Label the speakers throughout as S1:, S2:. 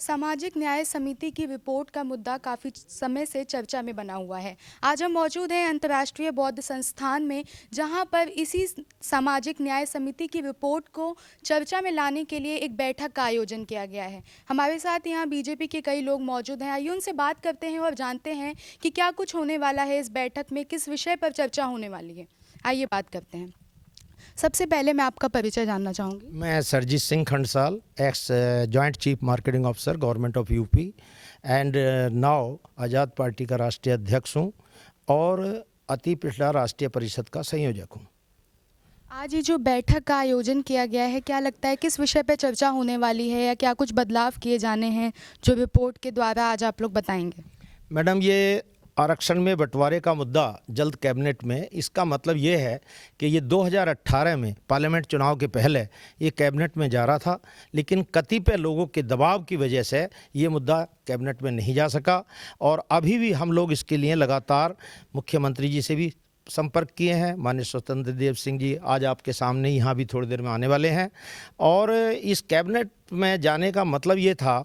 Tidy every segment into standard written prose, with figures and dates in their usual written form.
S1: सामाजिक न्याय समिति की रिपोर्ट का मुद्दा काफ़ी समय से चर्चा में बना हुआ है। आज हम मौजूद हैं अंतर्राष्ट्रीय बौद्ध संस्थान में, जहां पर इसी सामाजिक न्याय समिति की रिपोर्ट को चर्चा में लाने के लिए एक बैठक का आयोजन किया गया है। हमारे साथ यहां बीजेपी के कई लोग मौजूद हैं। आइए उनसे बात करते हैं और जानते हैं कि क्या कुछ होने वाला है इस बैठक में, किस विषय पर चर्चा होने वाली है। आइए बात करते हैं। सबसे पहले मैं आपका परिचय जानना चाहूँगी।
S2: मैं Sarjit Singh Khandsal, ex joint chief marketing officer government of UP and now Azad party का राष्ट्रीय अध्यक्ष हूँ और अति पिछड़ा राष्ट्रीय परिषद का संयोजक हूँ।
S1: आज ये जो बैठक का आयोजन किया गया है, क्या लगता है किस विषय पे चर्चा होने वाली है या क्या कुछ बदलाव किए जाने हैं जो रिपोर्ट के द्वारा आज आप लोग बताएंगे?
S2: मैडम, ये आरक्षण में बंटवारे का मुद्दा जल्द कैबिनेट में, इसका मतलब ये है कि ये 2018 में पार्लियामेंट चुनाव के पहले ये कैबिनेट में जा रहा था, लेकिन कतिपय लोगों के दबाव की वजह से ये मुद्दा कैबिनेट में नहीं जा सका। और अभी भी हम लोग इसके लिए लगातार मुख्यमंत्री जी से भी संपर्क किए हैं। माननीय स्वतंत्र देव सिंह जी आज आपके सामने यहाँ भी थोड़ी देर में आने वाले हैं। और इस कैबिनेट में जाने का मतलब ये था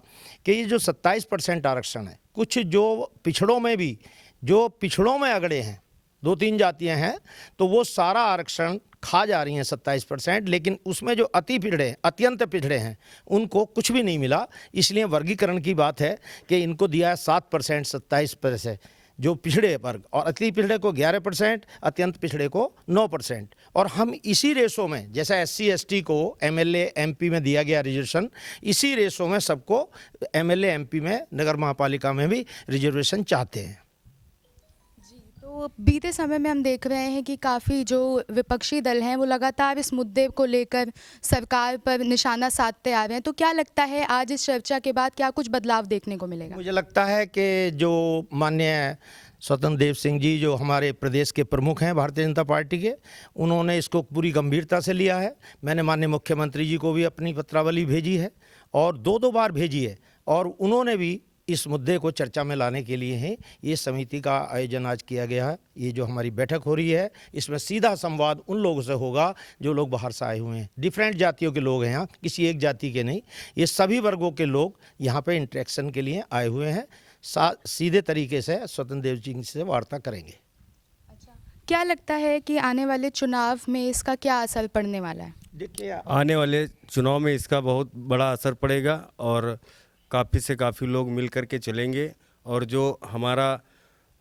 S2: कि ये जो 27% आरक्षण है, कुछ जो पिछड़ों में भी, जो पिछड़ों में अगड़े हैं, 2-3 जातियां हैं, तो वो सारा आरक्षण खा जा रही हैं 27%, लेकिन उसमें जो अति पिछड़े, अत्यंत पिछड़े हैं, उनको कुछ भी नहीं मिला। इसलिए वर्गीकरण की बात है कि इनको दिया है 7%, 27% जो पिछड़े वर्ग, और अति पिछड़े को 11%, अत्यंत पिछड़े को 9%। और हम इसी रेशो में, जैसा SC ST को MLA MP में दिया गया रिजर्वेशन, इसी रेशो में सबको MLA MP में, नगर महापालिका में भी रिजर्वेशन चाहते हैं।
S1: तो बीते समय में हम देख रहे हैं कि काफ़ी जो विपक्षी दल हैं वो लगातार इस मुद्दे को लेकर सरकार पर निशाना साधते आ रहे हैं। तो क्या लगता है आज इस चर्चा के बाद क्या कुछ बदलाव देखने को मिलेगा?
S2: मुझे लगता है कि जो माननीय स्वतंत्र देव सिंह जी, जो हमारे प्रदेश के प्रमुख हैं भारतीय जनता पार्टी के, उन्होंने इसको पूरी गंभीरता से लिया है। मैंने माननीय मुख्यमंत्री जी को भी अपनी पत्रावली भेजी है और 2-2 बार भेजी है, और उन्होंने भी इस मुद्दे को चर्चा में लाने के लिए ही ये समिति का आयोजन आज किया गया है। ये जो हमारी बैठक हो रही है, इसमें सीधा संवाद उन लोगों से होगा जो लोग बाहर से आए हुए हैं। डिफरेंट जातियों के लोग हैं यहाँ, किसी एक जाति के नहीं। ये सभी वर्गों के लोग यहाँ पे इंटरेक्शन के लिए आए हुए हैं। सीधे तरीके से स्वतंत्र देव जी से वार्ता करेंगे।
S1: अच्छा, क्या लगता है कि आने वाले चुनाव में इसका क्या असर पड़ने वाला है?
S2: देखिए,
S3: आने वाले चुनाव में इसका बहुत बड़ा असर पड़ेगा और काफ़ी से काफ़ी लोग मिल कर के चलेंगे, और जो हमारा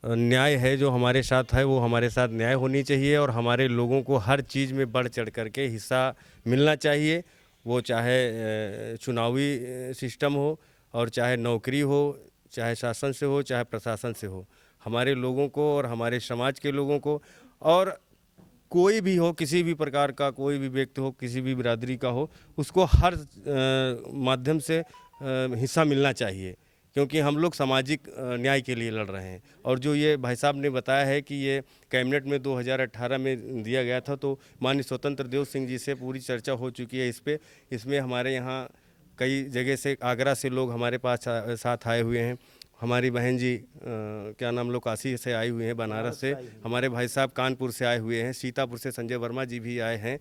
S3: न्याय है, जो हमारे साथ है, वो हमारे साथ न्याय होनी चाहिए और हमारे लोगों को हर चीज़ में बढ़ चढ़ कर के हिस्सा मिलना चाहिए। वो चाहे चुनावी सिस्टम हो, और चाहे नौकरी हो, चाहे शासन से हो, चाहे प्रशासन से हो, हमारे लोगों को और हमारे समाज के लोगों को, और कोई भी हो, किसी भी प्रकार का कोई भी व्यक्ति हो, किसी भी बिरादरी का हो, उसको हर माध्यम से हिस्सा मिलना चाहिए, क्योंकि हम लोग सामाजिक न्याय के लिए लड़ रहे हैं। और जो ये भाई साहब ने बताया है कि ये कैबिनेट में 2018 में दिया गया था, तो माननीय स्वतंत्र देव सिंह जी से पूरी चर्चा हो चुकी है इस पे। इसमें हमारे यहाँ कई जगह से, आगरा से लोग हमारे पास साथ आए हुए हैं। हमारी बहन जी क्या नाम लोग काशी से आई हुई हैं, बनारस से। हमारे भाई साहब कानपुर से आए हुए हैं, सीतापुर से संजय वर्मा जी भी आए हैं,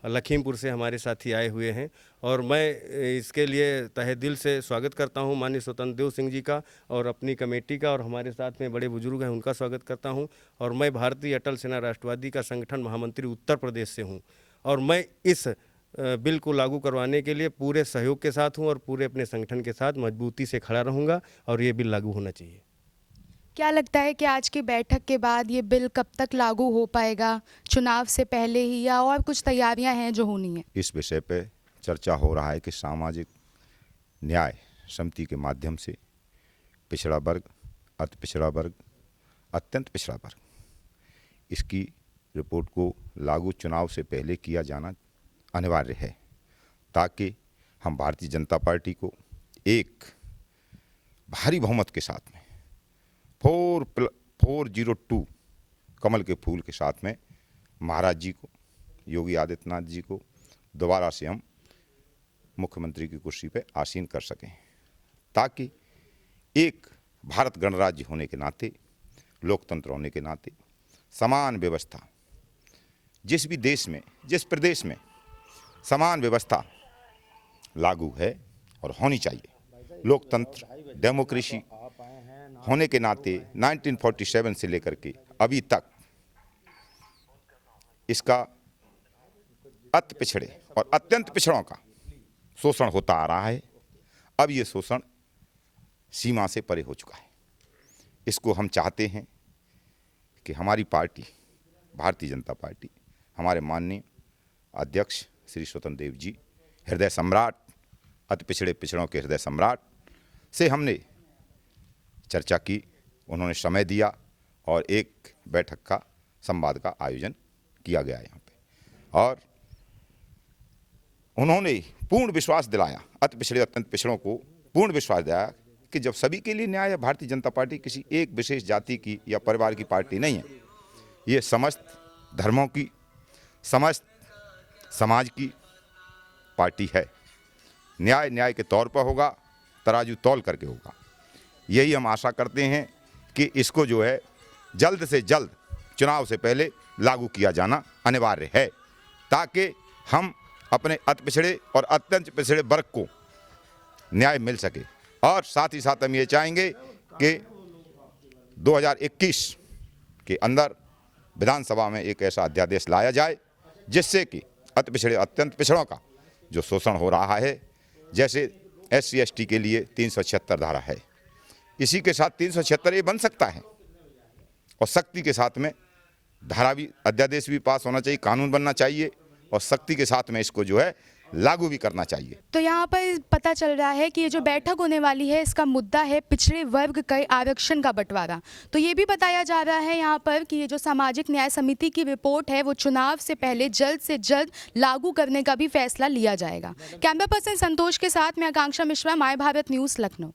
S3: लखीमपुर से हमारे साथी आए हुए हैं। और मैं इसके लिए तहे दिल से स्वागत करता हूं माननीय स्वतंत्र देव सिंह जी का और अपनी कमेटी का, और हमारे साथ में बड़े बुजुर्ग हैं उनका स्वागत करता हूं। और मैं भारतीय अटल सेना राष्ट्रवादी का संगठन महामंत्री उत्तर प्रदेश से हूं, और मैं इस बिल को लागू करवाने के लिए पूरे सहयोग के साथ हूं और पूरे अपने संगठन के साथ मजबूती से खड़ा रहूँगा, और ये बिल लागू होना चाहिए।
S1: क्या लगता है कि आज की बैठक के बाद ये बिल कब तक लागू हो पाएगा? चुनाव से पहले ही, या और कुछ तैयारियां हैं जो होनी है?
S4: इस विषय पे चर्चा हो रहा है कि सामाजिक न्याय समिति के माध्यम से पिछड़ा वर्ग, अति पिछड़ा वर्ग, अत्यंत पिछड़ा वर्ग, इसकी रिपोर्ट को लागू चुनाव से पहले किया जाना अनिवार्य है, ताकि हम भारतीय जनता पार्टी को एक भारी बहुमत के साथ में 402 कमल के फूल के साथ में महाराज जी को, योगी आदित्यनाथ जी को दोबारा से हम मुख्यमंत्री की कुर्सी पर आसीन कर सकें, ताकि एक भारत गणराज्य होने के नाते, लोकतंत्र होने के नाते, समान व्यवस्था जिस भी देश में, जिस प्रदेश में समान व्यवस्था लागू है और होनी चाहिए, लोकतंत्र, डेमोक्रेसी होने के नाते 1947 से लेकर के अभी तक इसका अति पिछड़े और अत्यंत पिछड़ों का शोषण होता आ रहा है। अब ये शोषण सीमा से परे हो चुका है। इसको हम चाहते हैं कि हमारी पार्टी भारतीय जनता पार्टी, हमारे माननीय अध्यक्ष श्री स्वतंत्र देव जी, हृदय सम्राट, अति पिछड़े पिछड़ों के हृदय सम्राट से हमने चर्चा की। उन्होंने समय दिया और एक बैठक का, संवाद का आयोजन किया गया यहाँ पे, और उन्होंने पूर्ण विश्वास दिलाया, अति पिछड़े अत्यंत पिछड़ों को पूर्ण विश्वास दिलाया कि जब सभी के लिए न्याय है, भारतीय जनता पार्टी किसी एक विशेष जाति की या परिवार की पार्टी नहीं है। ये समस्त धर्मों की, समस्त समाज की पार्टी है। न्याय न्याय के तौर पर होगा, तराजू तौल करके होगा। यही हम आशा करते हैं कि इसको जो है जल्द से जल्द चुनाव से पहले लागू किया जाना अनिवार्य है, ताकि हम अपने अति पिछड़े और अत्यंत पिछड़े वर्ग को न्याय मिल सके। और साथ ही साथ हम ये चाहेंगे कि 2021 के अंदर विधानसभा में एक ऐसा अध्यादेश लाया जाए जिससे कि अति पिछड़े अत्यंत पिछड़ों का जो शोषण हो रहा है, जैसे SC ST के लिए 376 धारा है, इसी के साथ 376 ये बन सकता है, और सख्ती के साथ में धारा भी, अध्यादेश भी पास होना चाहिए, कानून बनना चाहिए, और सख्ती के साथ में इसको जो है लागू भी करना चाहिए।
S1: तो यहाँ पर पता चल रहा है कि ये जो बैठक होने वाली है, इसका मुद्दा है पिछड़े वर्ग के आरक्षण का बंटवारा। तो ये भी बताया जा रहा है यहाँ पर कि ये जो सामाजिक न्याय समिति की रिपोर्ट है, वो चुनाव से पहले जल्द से जल्द लागू करने का भी फैसला लिया जाएगा। कैमरा पर्सन संतोष के साथ मैं आकांक्षा मिश्रा, माय भारत न्यूज़, लखनऊ।